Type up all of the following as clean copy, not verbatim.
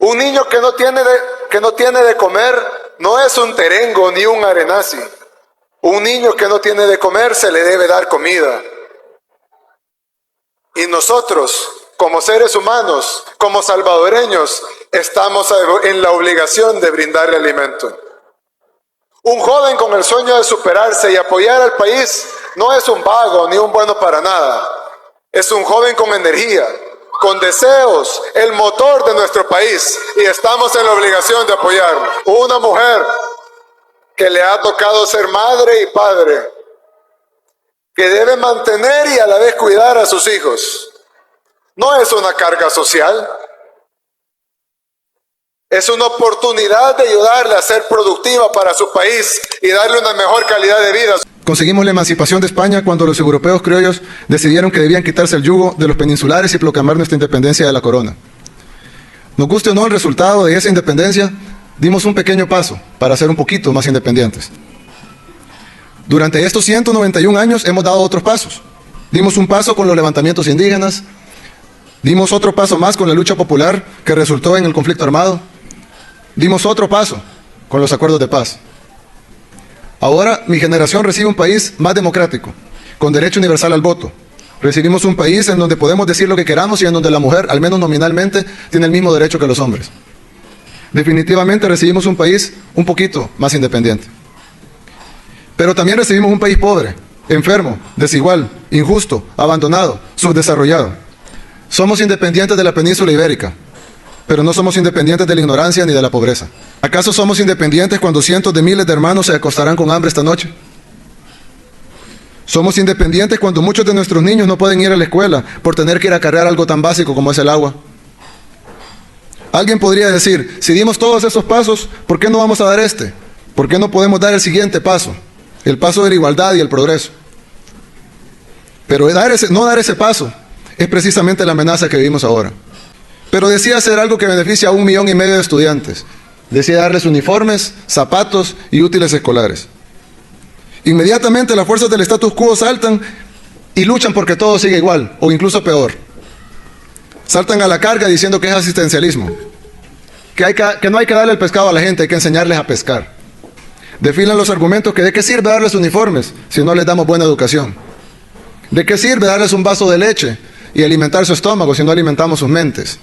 Un niño que no tiene de comer no es un terengo ni un arenazi. Un niño que no tiene de comer se le debe dar comida. Y nosotros, como seres humanos, como salvadoreños, estamos en la obligación de brindarle alimento. Un joven con el sueño de superarse y apoyar al país no es un vago ni un bueno para nada. Es un joven con energía, con deseos, el motor de nuestro país, y estamos en la obligación de apoyarlo. Una mujer que le ha tocado ser madre y padre, que debe mantener y a la vez cuidar a sus hijos, no es una carga social. Es una oportunidad de ayudarle a ser productiva para su país y darle una mejor calidad de vida. Conseguimos la emancipación de España cuando los europeos criollos decidieron que debían quitarse el yugo de los peninsulares y proclamar nuestra independencia de la corona. Nos guste o no el resultado de esa independencia, dimos un pequeño paso para ser un poquito más independientes. Durante estos 191 años hemos dado otros pasos. Dimos un paso con los levantamientos indígenas, dimos otro paso más con la lucha popular que resultó en el conflicto armado, dimos otro paso con los acuerdos de paz. Ahora mi generación recibe un país más democrático, con derecho universal al voto. Recibimos un país en donde podemos decir lo que queramos y en donde la mujer, al menos nominalmente, tiene el mismo derecho que los hombres. Definitivamente recibimos un país un poquito más independiente. Pero también recibimos un país pobre, enfermo, desigual, injusto, abandonado, subdesarrollado. Somos independientes de la península ibérica, pero no somos independientes de la ignorancia ni de la pobreza. ¿Acaso somos independientes cuando cientos de miles de hermanos se acostarán con hambre esta noche? Somos independientes cuando muchos de nuestros niños no pueden ir a la escuela por tener que ir a cargar algo tan básico como es el agua. Alguien podría decir, si dimos todos esos pasos, ¿por qué no vamos a dar este? ¿Por qué no podemos dar el siguiente paso? El paso de la igualdad y el progreso. Pero no dar ese paso es precisamente la amenaza que vivimos ahora. Pero decía hacer algo que beneficia a 1,5 millones de estudiantes. Decía darles uniformes, zapatos y útiles escolares. Inmediatamente las fuerzas del status quo saltan y luchan porque todo siga igual, o incluso peor. Saltan a la carga diciendo que es asistencialismo, que no hay que darle el pescado a la gente, hay que enseñarles a pescar. Desfilan los argumentos que de qué sirve darles uniformes si no les damos buena educación. ¿De qué sirve darles un vaso de leche y alimentar su estómago si no alimentamos sus mentes?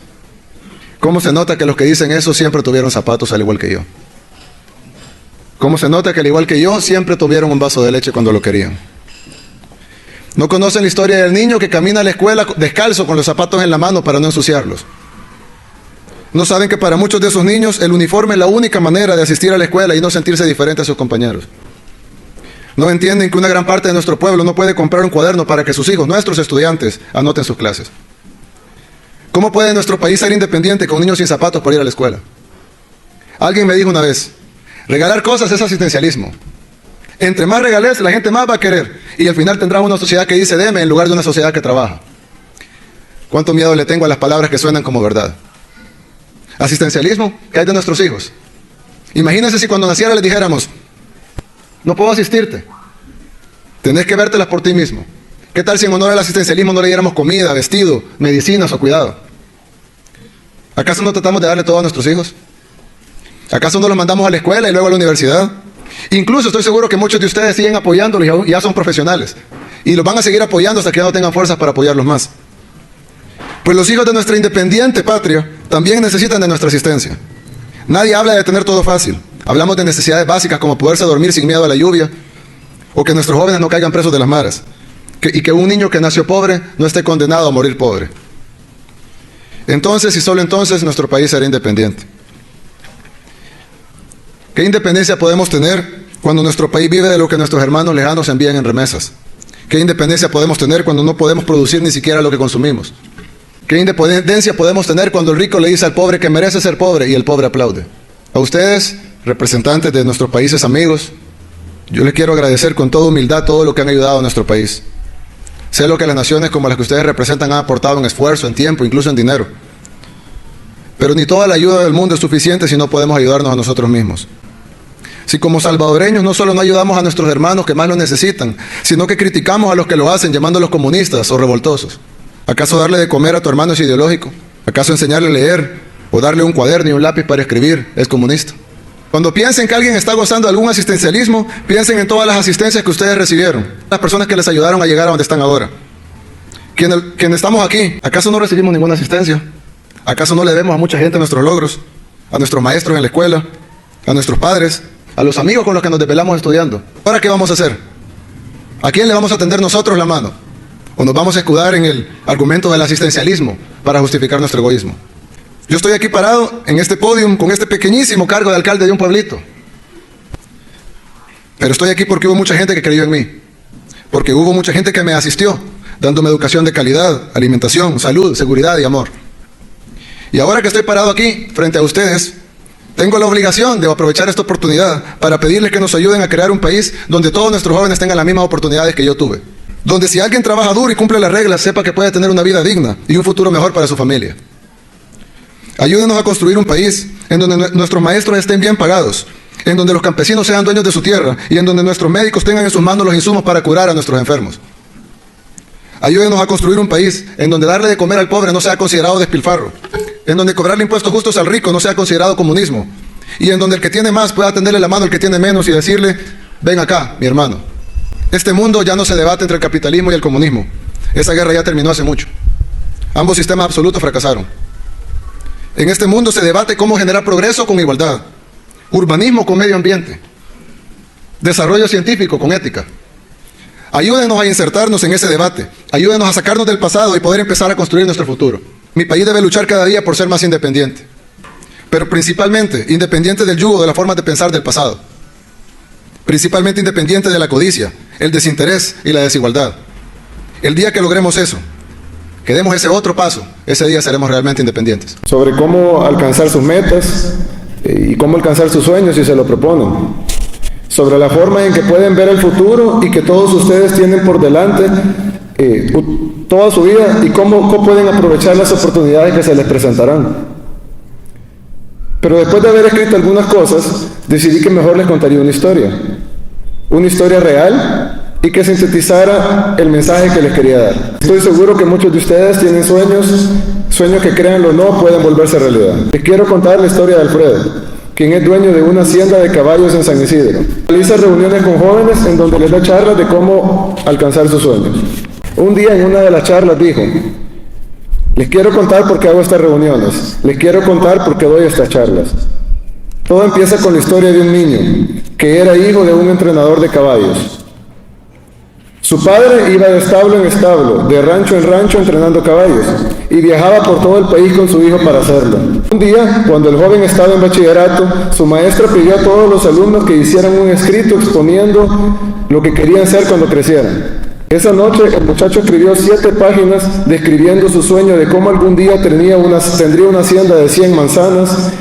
¿Cómo se nota que los que dicen eso siempre tuvieron zapatos al igual que yo? ¿Cómo se nota que al igual que yo siempre tuvieron un vaso de leche cuando lo querían? No conocen la historia del niño que camina a la escuela descalzo con los zapatos en la mano para no ensuciarlos. No saben que para muchos de esos niños el uniforme es la única manera de asistir a la escuela y no sentirse diferente a sus compañeros. No entienden que una gran parte de nuestro pueblo no puede comprar un cuaderno para que sus hijos, nuestros estudiantes, anoten sus clases. ¿Cómo puede nuestro país ser independiente con niños sin zapatos para ir a la escuela? Alguien me dijo una vez, regalar cosas es asistencialismo. Entre más regales, la gente más va a querer. Y al final tendrá una sociedad que dice deme en lugar de una sociedad que trabaja. ¿Cuánto miedo le tengo a las palabras que suenan como verdad? Asistencialismo, ¿qué hay de nuestros hijos? Imagínense si cuando naciera les dijéramos, no puedo asistirte, tenés que vértelas por ti mismo. ¿Qué tal si en honor al asistencialismo no le diéramos comida, vestido, medicinas o cuidado? ¿Acaso no tratamos de darle todo a nuestros hijos? ¿Acaso no los mandamos a la escuela y luego a la universidad? Incluso estoy seguro que muchos de ustedes siguen apoyándolos y ya son profesionales. Y los van a seguir apoyando hasta que ya no tengan fuerzas para apoyarlos más. Pues los hijos de nuestra independiente patria también necesitan de nuestra asistencia. Nadie habla de tener todo fácil. Hablamos de necesidades básicas como poderse dormir sin miedo a la lluvia, o que nuestros jóvenes no caigan presos de las maras, y que un niño que nació pobre no esté condenado a morir pobre. Entonces, y solo entonces, nuestro país será independiente. ¿Qué independencia podemos tener cuando nuestro país vive de lo que nuestros hermanos lejanos envían en remesas? ¿Qué independencia podemos tener cuando no podemos producir ni siquiera lo que consumimos? ¿Qué independencia podemos tener cuando el rico le dice al pobre que merece ser pobre y el pobre aplaude? A ustedes, representantes de nuestros países amigos, yo les quiero agradecer con toda humildad todo lo que han ayudado a nuestro país. Sé lo que las naciones como las que ustedes representan han aportado en esfuerzo, en tiempo, incluso en dinero. Pero ni toda la ayuda del mundo es suficiente si no podemos ayudarnos a nosotros mismos. Si como salvadoreños no solo no ayudamos a nuestros hermanos que más lo necesitan, sino que criticamos a los que lo hacen llamándolos comunistas o revoltosos. ¿Acaso darle de comer a tu hermano es ideológico? ¿Acaso enseñarle a leer o darle un cuaderno y un lápiz para escribir es comunista. Cuando piensen que alguien está gozando de algún asistencialismo, piensen en todas las asistencias que ustedes recibieron, las personas que les ayudaron a llegar a donde están ahora. Quienes estamos aquí, ¿acaso no recibimos ninguna asistencia? ¿Acaso no le debemos a mucha gente nuestros logros? A nuestros maestros en la escuela, a nuestros padres, a los amigos con los que nos desvelamos estudiando. ¿Ahora qué vamos a hacer? ¿A quién le vamos a tender nosotros la mano? ¿O nos vamos a escudar en el argumento del asistencialismo para justificar nuestro egoísmo? Yo estoy aquí parado en este podium con este pequeñísimo cargo de alcalde de un pueblito. Pero estoy aquí porque hubo mucha gente que creyó en mí. Porque hubo mucha gente que me asistió, dándome educación de calidad, alimentación, salud, seguridad y amor. Y ahora que estoy parado aquí, frente a ustedes, tengo la obligación de aprovechar esta oportunidad para pedirles que nos ayuden a crear un país donde todos nuestros jóvenes tengan las mismas oportunidades que yo tuve. Donde si alguien trabaja duro y cumple las reglas, sepa que puede tener una vida digna y un futuro mejor para su familia. Ayúdenos a construir un país en donde nuestros maestros estén bien pagados, en donde los campesinos sean dueños de su tierra y en donde nuestros médicos tengan en sus manos los insumos para curar a nuestros enfermos. Ayúdenos a construir un país en donde darle de comer al pobre no sea considerado despilfarro, en donde cobrarle impuestos justos al rico no sea considerado comunismo, y en donde el que tiene más pueda tenderle la mano al que tiene menos y decirle, ven acá, mi hermano. Este mundo ya no se debate entre el capitalismo y el comunismo. Esa guerra ya terminó hace mucho. Ambos sistemas absolutos fracasaron. En este mundo se debate cómo generar progreso con igualdad, urbanismo con medio ambiente, desarrollo científico con ética. Ayúdenos a insertarnos en ese debate, ayúdenos a sacarnos del pasado y poder empezar a construir nuestro futuro. Mi país debe luchar cada día por ser más independiente, pero principalmente independiente del yugo de la forma de pensar del pasado, principalmente independiente de la codicia, el desinterés y la desigualdad. El día que logremos eso, que demos ese otro paso, ese día seremos realmente independientes. Sobre cómo alcanzar sus metas y cómo alcanzar sus sueños si se lo proponen. Sobre la forma en que pueden ver el futuro y que todos ustedes tienen por delante toda su vida y cómo pueden aprovechar las oportunidades que se les presentarán. Pero después de haber escrito algunas cosas, decidí que mejor les contaría una historia real y que sintetizara el mensaje que les quería dar. Estoy seguro que muchos de ustedes tienen sueños que créanlo o no pueden volverse realidad. Les quiero contar la historia de Alfredo, quien es dueño de una hacienda de caballos en San Isidro. Realiza reuniones con jóvenes en donde les da charlas de cómo alcanzar sus sueños. Un día en una de las charlas dijo, les quiero contar por qué hago estas reuniones, les quiero contar por qué doy estas charlas. Todo empieza con la historia de un niño que era hijo de un entrenador de caballos. Su padre iba de establo en establo, de rancho en rancho entrenando caballos, y viajaba por todo el país con su hijo para hacerlo. Un día, cuando el joven estaba en bachillerato, su maestra pidió a todos los alumnos que hicieran un escrito exponiendo lo que querían ser cuando crecieran. Esa noche el muchacho escribió 7 páginas describiendo su sueño de cómo algún día tendría una hacienda de 100 manzanas.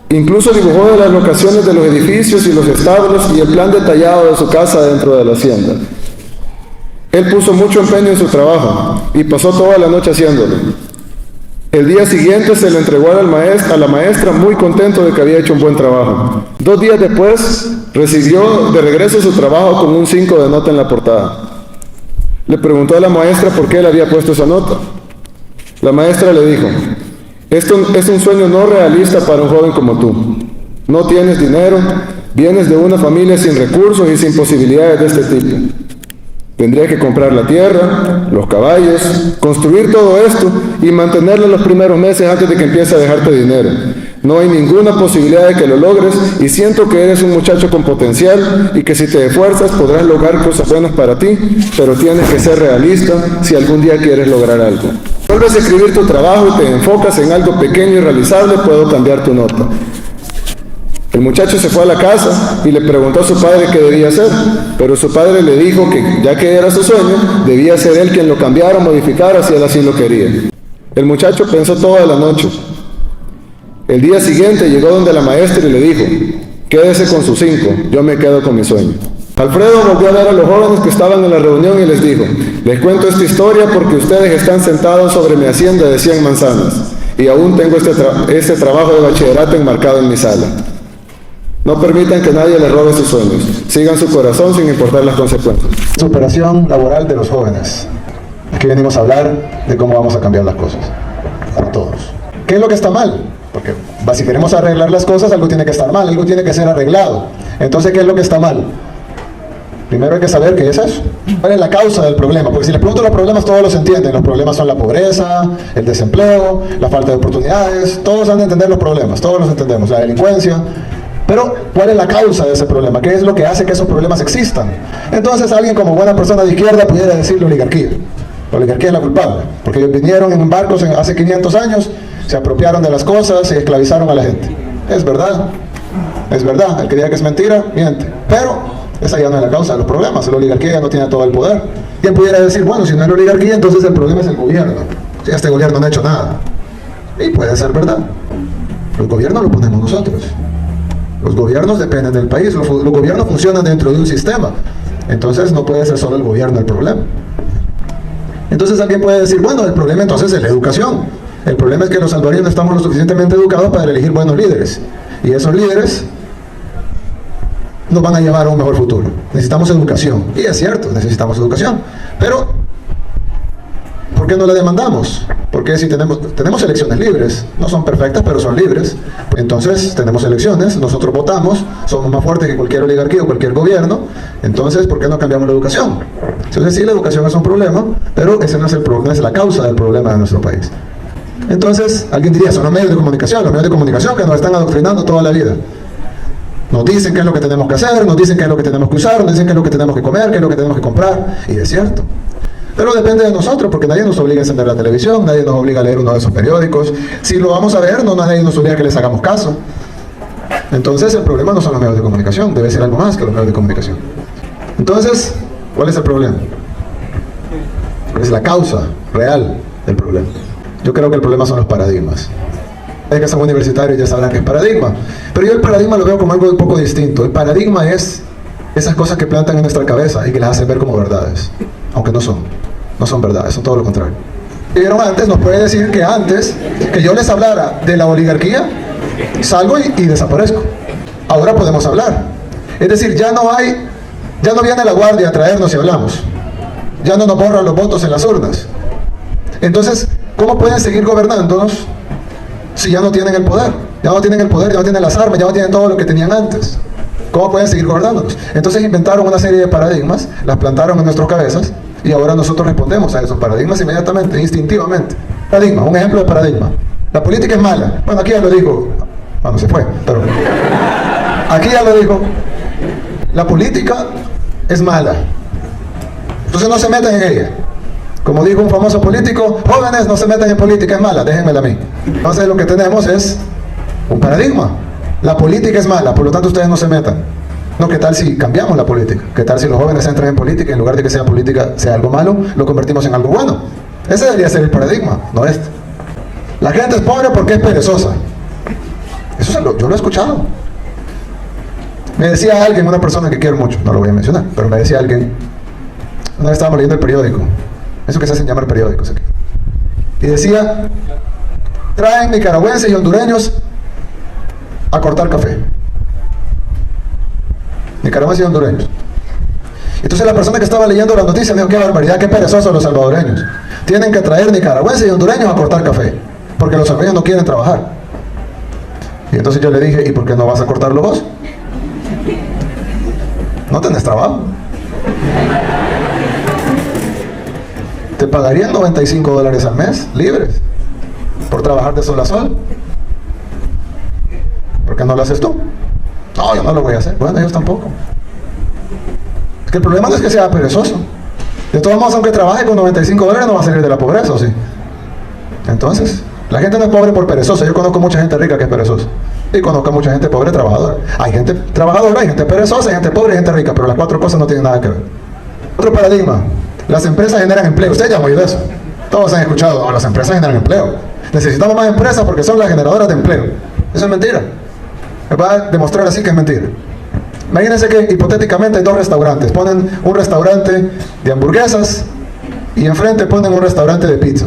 Incluso dibujó las locaciones de los edificios y los establos y el plan detallado de su casa dentro de la hacienda. Él puso mucho empeño en su trabajo y pasó toda la noche haciéndolo. El día siguiente se le entregó a la maestra muy contento de que había hecho un buen trabajo. 2 días después recibió de regreso su trabajo con un 5 de nota en la portada. Le preguntó a la maestra por qué le había puesto esa nota. La maestra le dijo, esto es un sueño no realista para un joven como tú. No tienes dinero, vienes de una familia sin recursos y sin posibilidades de este tipo. Tendrías que comprar la tierra, los caballos, construir todo esto y mantenerlo los primeros meses antes de que empiece a dejarte dinero. No hay ninguna posibilidad de que lo logres y siento que eres un muchacho con potencial y que si te esfuerzas podrás lograr cosas buenas para ti, pero tienes que ser realista si algún día quieres lograr algo. Vuelves a escribir tu trabajo y te enfocas en algo pequeño y realizable, puedo cambiar tu nota. El muchacho se fue a la casa y le preguntó a su padre qué debía hacer, pero su padre le dijo que ya que era su sueño, debía ser él quien lo cambiara o modificara si él así lo quería. El muchacho pensó toda la noche. El día siguiente llegó donde la maestra y le dijo, quédese con sus 5, yo me quedo con mi sueño. Alfredo volvió a ver a los jóvenes que estaban en la reunión y les dijo, les cuento esta historia porque ustedes están sentados sobre mi hacienda de 100 manzanas y aún tengo este trabajo de bachillerato enmarcado en mi sala. No permitan que nadie les robe sus sueños. Sigan su corazón sin importar las consecuencias. Superación laboral de los jóvenes. Aquí venimos a hablar de cómo vamos a cambiar las cosas. Para todos. ¿Qué es lo que está mal? Porque si queremos arreglar las cosas, algo tiene que estar mal, algo tiene que ser arreglado. Entonces, ¿qué es lo que está mal? Primero hay que saber qué es eso. ¿Cuál es la causa del problema? Porque si les pregunto los problemas, todos los entienden. Los problemas son la pobreza, el desempleo, la falta de oportunidades. Todos han de entender los problemas, todos los entendemos. La delincuencia. Pero, ¿cuál es la causa de ese problema? ¿Qué es lo que hace que esos problemas existan? Entonces, alguien como buena persona de izquierda pudiera decir la oligarquía. La oligarquía es la culpable. Porque ellos vinieron en barcos hace 500 años, se apropiaron de las cosas y esclavizaron a la gente. Es verdad. Es verdad. El que diga que es mentira, miente. Pero esa ya no es la causa de los problemas. La oligarquía ya no tiene todo el poder. ¿Quién pudiera decir, bueno, si no es la oligarquía, entonces el problema es el gobierno? Si este gobierno no ha hecho nada. Y puede ser verdad. Los gobiernos lo ponemos nosotros. Los gobiernos dependen del país. Los gobiernos funcionan dentro de un sistema. Entonces no puede ser solo el gobierno el problema. Entonces alguien puede decir, bueno, el problema entonces es la educación. El problema es que los salvadoreños no estamos lo suficientemente educados para elegir buenos líderes. Y esos líderes nos van a llevar a un mejor futuro. Necesitamos educación. Y es cierto, necesitamos educación. Pero, ¿por qué no la demandamos? Porque si tenemos elecciones libres, no son perfectas, pero son libres. Entonces, tenemos elecciones, nosotros votamos, somos más fuertes que cualquier oligarquía o cualquier gobierno. Entonces, ¿por qué no cambiamos la educación? Entonces, sí, la educación es un problema, pero ese no es la causa del problema de nuestro país. Entonces, alguien diría, son los medios de comunicación que nos están adoctrinando toda la vida. Nos dicen qué es lo que tenemos que hacer, nos dicen qué es lo que tenemos que usar, nos dicen qué es lo que tenemos que comer, qué es lo que tenemos que comprar, y es cierto. Pero depende de nosotros, porque nadie nos obliga a encender la televisión, nadie nos obliga a leer uno de esos periódicos. Si lo vamos a ver, nadie nos obliga a que les hagamos caso. Entonces el problema no son los medios de comunicación, debe ser algo más que los medios de comunicación. Entonces, ¿cuál es el problema? ¿Cuál es la causa real del problema? Yo creo que el problema son los paradigmas. Hay que ser universitarios, ya sabrán que es paradigma. Pero yo el paradigma lo veo como algo un poco distinto. El paradigma es esas cosas que plantan en nuestra cabeza y que las hacen ver como verdades. Aunque no son verdades, son todo lo contrario. Pero antes nos puede decir que antes que yo les hablara de la oligarquía, salgo y desaparezco. Ahora podemos hablar. Es decir, ya no viene la guardia a traernos y hablamos. Ya no nos borran los votos en las urnas. Entonces, ¿cómo pueden seguir gobernándonos si ya no tienen el poder? Ya no tienen el poder, ya no tienen las armas, ya no tienen todo lo que tenían antes. ¿Cómo pueden seguir gobernándonos? Entonces inventaron una serie de paradigmas, las plantaron en nuestras cabezas y ahora nosotros respondemos a esos paradigmas inmediatamente, instintivamente. Paradigma, un ejemplo de paradigma. La política es mala. Bueno, aquí ya lo dijo. Bueno, se fue, pero aquí ya lo dijo. La política es mala. Entonces no se metan en ella. Como dijo un famoso político, jóvenes, no se metan en política, es mala, déjenmela a mí. Entonces lo que tenemos es un paradigma. La política es mala, por lo tanto ustedes no se metan. No, ¿qué tal si cambiamos la política? ¿Qué tal si los jóvenes entran en política y en lugar de que sea política sea algo malo, lo convertimos en algo bueno? Ese debería ser el paradigma, no este. La gente es pobre porque es perezosa. Yo lo he escuchado. Me decía alguien, una persona que quiero mucho, no lo voy a mencionar, pero me decía alguien, una vez estábamos leyendo el periódico, eso que se hacen llamar periódicos aquí, y decía, traen nicaragüenses y hondureños a cortar café. Nicaragüenses y hondureños. Entonces la persona que estaba leyendo la noticia me dijo, qué barbaridad, qué perezosos los salvadoreños. Tienen que traer nicaragüenses y hondureños a cortar café, porque los salvadoreños no quieren trabajar. Y entonces yo le dije, ¿y por qué no vas a cortarlo vos? ¿No tenés trabajo? Te pagarían $95 al mes, libres, por trabajar de sol a sol. ¿Por qué no lo haces tú? No, yo no lo voy a hacer. Bueno, ellos tampoco. Es que el problema no es que sea perezoso. De todos modos, aunque trabaje con $95, no va a salir de la pobreza, ¿o sí? Entonces, la gente no es pobre por perezosa. Yo conozco mucha gente rica que es perezosa. Y conozco mucha gente pobre trabajadora. Hay gente trabajadora, hay gente perezosa, hay gente pobre y gente rica. Pero las cuatro cosas no tienen nada que ver. Otro paradigma. Las empresas generan empleo. Ustedes ya han oído eso. Todos han escuchado, no, las empresas generan empleo. Necesitamos más empresas porque son las generadoras de empleo. Eso es mentira. Me va a demostrar así que es mentira. Imagínense que hipotéticamente hay dos restaurantes. Ponen un restaurante de hamburguesas y enfrente ponen un restaurante de pizza.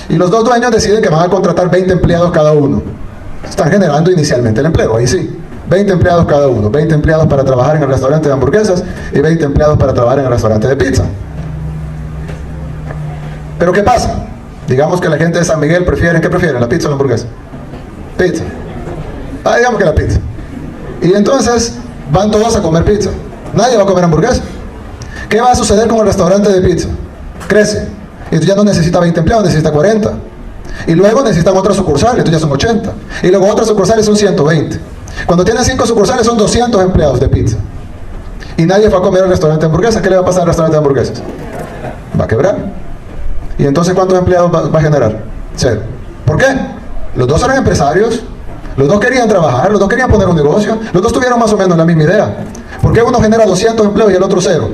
Y los dos dueños deciden que van a contratar 20 empleados cada uno. Están generando inicialmente el empleo, ahí sí. 20 empleados cada uno. 20 empleados para trabajar en el restaurante de hamburguesas y 20 empleados para trabajar en el restaurante de pizza. Pero ¿qué pasa? Digamos que la gente de San Miguel ¿qué prefieren? ¿La pizza o la hamburguesa? Pizza. Digamos que la pizza. Y entonces van todos a comer pizza. Nadie va a comer hamburguesa. ¿Qué va a suceder con el restaurante de pizza? Crece. Y tú ya no necesitas 20 empleados, necesitas 40. Y luego necesitan otras sucursales, entonces ya son 80. Y luego otras sucursales son 120. Cuando tienen 5 sucursales son 200 empleados de pizza. Y nadie fue a comer al restaurante de hamburguesas. ¿Qué le va a pasar al restaurante de hamburguesas? Va a quebrar. ¿Y entonces cuántos empleados va a generar? 0. ¿Por qué? Los dos eran empresarios, los dos querían trabajar, los dos querían poner un negocio, los dos tuvieron más o menos la misma idea. ¿Por qué uno genera 200 empleos y el otro 0?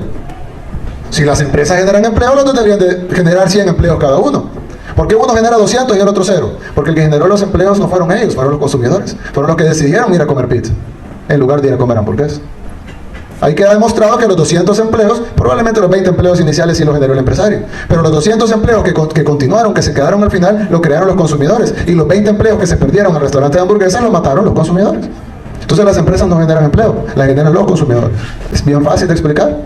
Si las empresas generan empleo, los dos deberían de generar 100 empleos cada uno. ¿Por qué uno genera 200 y el otro 0? Porque el que generó los empleos no fueron ellos, fueron los consumidores. Fueron los que decidieron ir a comer pizza, en lugar de ir a comer hamburguesas. Ahí queda demostrado que los 200 empleos, probablemente los 20 empleos iniciales sí los generó el empresario. Pero los 200 empleos que continuaron, que se quedaron al final, lo crearon los consumidores. Y los 20 empleos que se perdieron en el restaurante de hamburguesas los mataron los consumidores. Entonces las empresas no generan empleo, las generan los consumidores. Es bien fácil de explicar.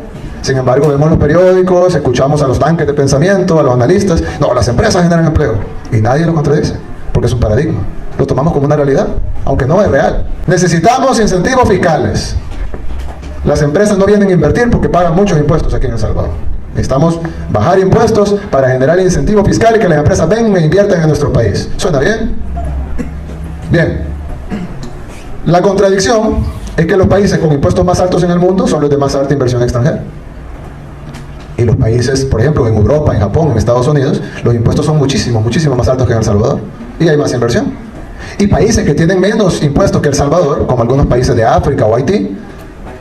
Sin embargo, vemos los periódicos, escuchamos a los tanques de pensamiento, a los analistas. No, las empresas generan empleo. Y nadie lo contradice, porque es un paradigma. Lo tomamos como una realidad, aunque no es real. Necesitamos incentivos fiscales. Las empresas no vienen a invertir porque pagan muchos impuestos aquí en El Salvador. Necesitamos bajar impuestos para generar incentivos fiscales y que las empresas vengan e inviertan en nuestro país. ¿Suena bien? Bien. La contradicción es que los países con impuestos más altos en el mundo son los de más alta inversión extranjera. Y los países, por ejemplo, en Europa, en Japón, en Estados Unidos, los impuestos son muchísimo más altos que en El Salvador. Y hay más inversión. Y países que tienen menos impuestos que El Salvador, como algunos países de África o Haití,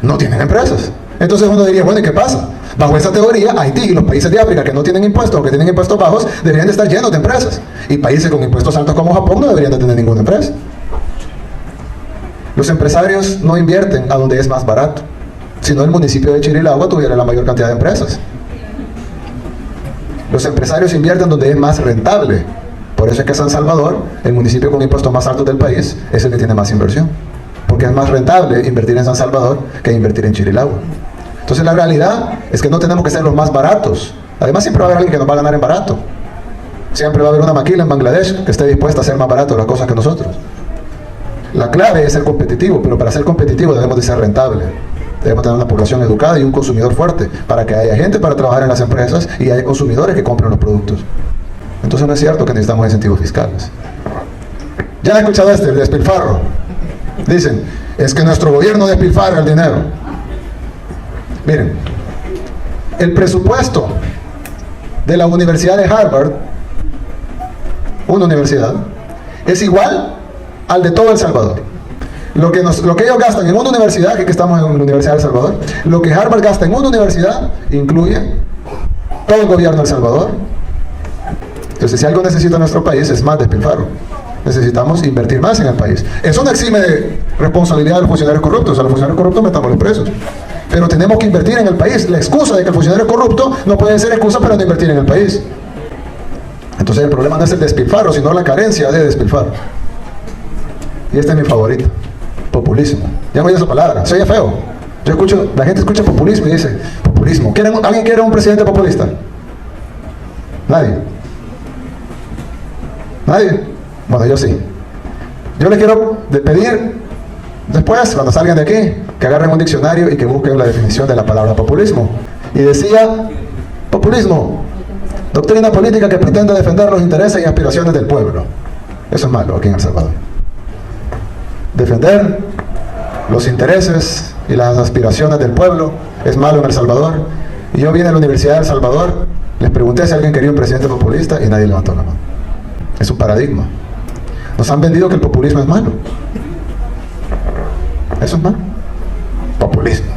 no tienen empresas. Entonces uno diría, bueno, ¿y qué pasa? Bajo esa teoría, Haití y los países de África que no tienen impuestos o que tienen impuestos bajos deberían de estar llenos de empresas. Y países con impuestos altos como Japón no deberían de tener ninguna empresa. Los empresarios no invierten a donde es más barato. Si no, el municipio de Chirilagua tuviera la mayor cantidad de empresas. Los empresarios invierten donde es más rentable. Por eso es que San Salvador, el municipio con impuestos más altos del país, es el que tiene más inversión. Porque es más rentable invertir en San Salvador que invertir en Chirilagua. Entonces la realidad es que no tenemos que ser los más baratos. Además siempre va a haber alguien que nos va a ganar en barato. Siempre va a haber una maquila en Bangladesh que esté dispuesta a hacer más barato las cosas que nosotros. La clave es ser competitivo, pero para ser competitivo debemos de ser rentable. Debemos tener una población educada y un consumidor fuerte para que haya gente para trabajar en las empresas y haya consumidores que compren los productos. Entonces no es cierto que necesitamos incentivos fiscales. ¿Ya han escuchado el despilfarro? Dicen, es que nuestro gobierno despilfarra el dinero. Miren, el presupuesto de la Universidad de Harvard, una universidad, es igual al de todo El Salvador. Lo que ellos gastan en una universidad, aquí que estamos en la Universidad de El Salvador, lo que Harvard gasta en una universidad incluye todo el gobierno de El Salvador. Entonces, si algo necesita nuestro país es más despilfarro. Necesitamos invertir más en el país. Eso no exime de responsabilidad de los funcionarios corruptos. A los funcionarios corruptos metámoslos presos. Pero tenemos que invertir en el país. La excusa de que el funcionario es corrupto no puede ser excusa para no invertir en el país. Entonces el problema no es el despilfarro, sino la carencia de despilfarro. Y este es mi favorito. Populismo. Ya me oí esa palabra. Se oye feo. Yo escucho, la gente escucha populismo y dice, populismo. ¿Alguien quiere un presidente populista? Nadie. ¿Nadie? Bueno, yo sí. Yo les quiero pedir, después, cuando salgan de aquí, que agarren un diccionario y que busquen la definición de la palabra populismo. Y decía, populismo, doctrina política que pretende defender los intereses y aspiraciones del pueblo. Eso es malo aquí en El Salvador. Defender los intereses y las aspiraciones del pueblo es malo en El Salvador. Y yo vine a la Universidad de El Salvador, les pregunté si alguien quería un presidente populista y nadie levantó la mano. Es un paradigma. Nos han vendido que el populismo es malo. Eso es malo. Populismo.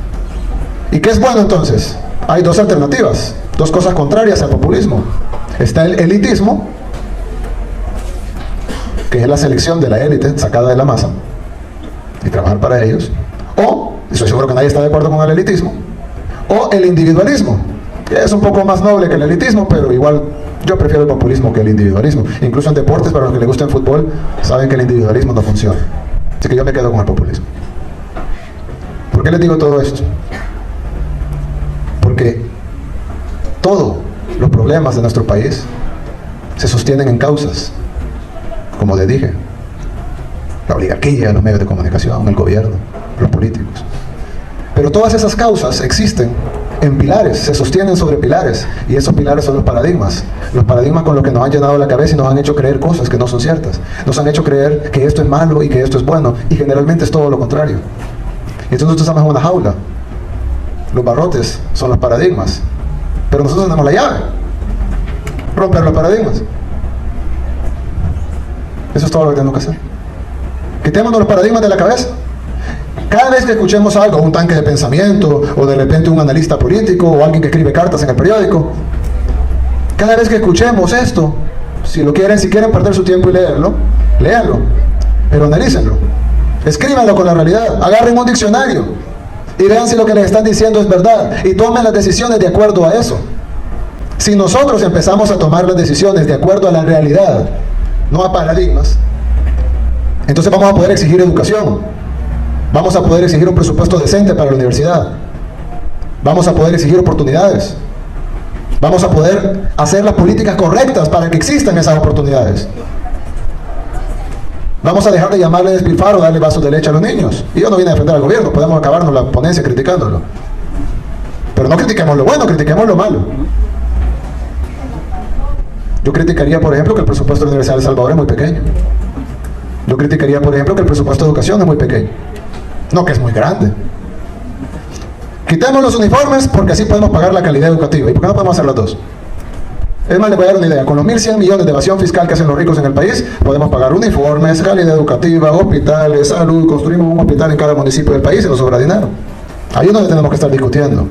¿Y qué es bueno entonces? Hay dos alternativas, dos cosas contrarias al populismo. Está el elitismo, que es la selección de la élite sacada de la masa y trabajar para ellos. O, estoy seguro que nadie está de acuerdo con el elitismo, o el individualismo, que es un poco más noble que el elitismo, pero igual yo prefiero el populismo que el individualismo. Incluso en deportes, para los que les gusta el fútbol, saben que el individualismo no funciona. Así que yo me quedo con el populismo. ¿Por qué les digo todo esto? Porque todos los problemas de nuestro país se sostienen en causas, como les dije. la oligarquía, los medios de comunicación, el gobierno, los políticos. Pero todas esas causas existen en pilares, se sostienen sobre pilares, y esos pilares son los paradigmas con los que nos han llenado la cabeza y nos han hecho creer cosas que no son ciertas, nos han hecho creer que esto es malo y que esto es bueno, y generalmente es todo lo contrario. Entonces nosotros estamos en una jaula, los barrotes son los paradigmas, pero nosotros tenemos la llave, romper los paradigmas. Eso es todo lo que tenemos que hacer. Quitémonos los paradigmas de la cabeza. Cada vez que escuchemos algo, un tanque de pensamiento, o de repente un analista político, o alguien que escribe cartas en el periódico, cada vez que escuchemos esto, si quieren perder su tiempo y leerlo, léanlo, pero analícenlo, escríbanlo con la realidad, agarren un diccionario y vean si lo que les están diciendo es verdad, y tomen las decisiones de acuerdo a eso. Si nosotros empezamos a tomar las decisiones de acuerdo a la realidad, no a paradigmas, entonces vamos a poder exigir educación. Vamos a poder exigir un presupuesto decente para la universidad. Vamos a poder exigir oportunidades. Vamos a poder hacer las políticas correctas para que existan esas oportunidades. Vamos a dejar de llamarle despilfarro, darle vasos de leche a los niños. Y yo no vine a defender al gobierno, podemos acabarnos la ponencia criticándolo. Pero no critiquemos lo bueno, critiquemos lo malo. Yo criticaría, por ejemplo, que el presupuesto de la Universidad de El Salvador es muy pequeño. Yo criticaría, por ejemplo, que el presupuesto de educación es muy pequeño. No que es muy grande. Quitemos los uniformes porque así podemos pagar la calidad educativa. ¿Y por qué no podemos hacer las dos? Es más, les voy a dar una idea. Con los 1.100 millones de evasión fiscal que hacen los ricos en el país, podemos pagar uniformes, calidad educativa, hospitales, salud. Construimos un hospital en cada municipio del país y nos sobra dinero. Ahí es donde tenemos que estar discutiendo.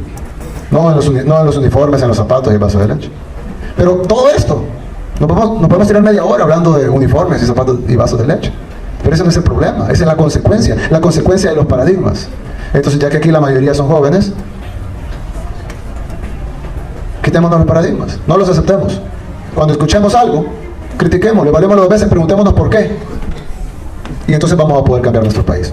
No en los uniformes, en los zapatos y el vaso de leche. Pero todo esto, no podemos tirar media hora hablando de uniformes y zapatos y vasos de leche. Pero ese no es el problema, esa es la consecuencia de los paradigmas. Entonces, ya que aquí la mayoría son jóvenes, quitémonos los paradigmas, no los aceptemos. Cuando escuchemos algo, critiquémoslo, evaluémoslo 2 veces, preguntémonos por qué. Y entonces vamos a poder cambiar nuestro país.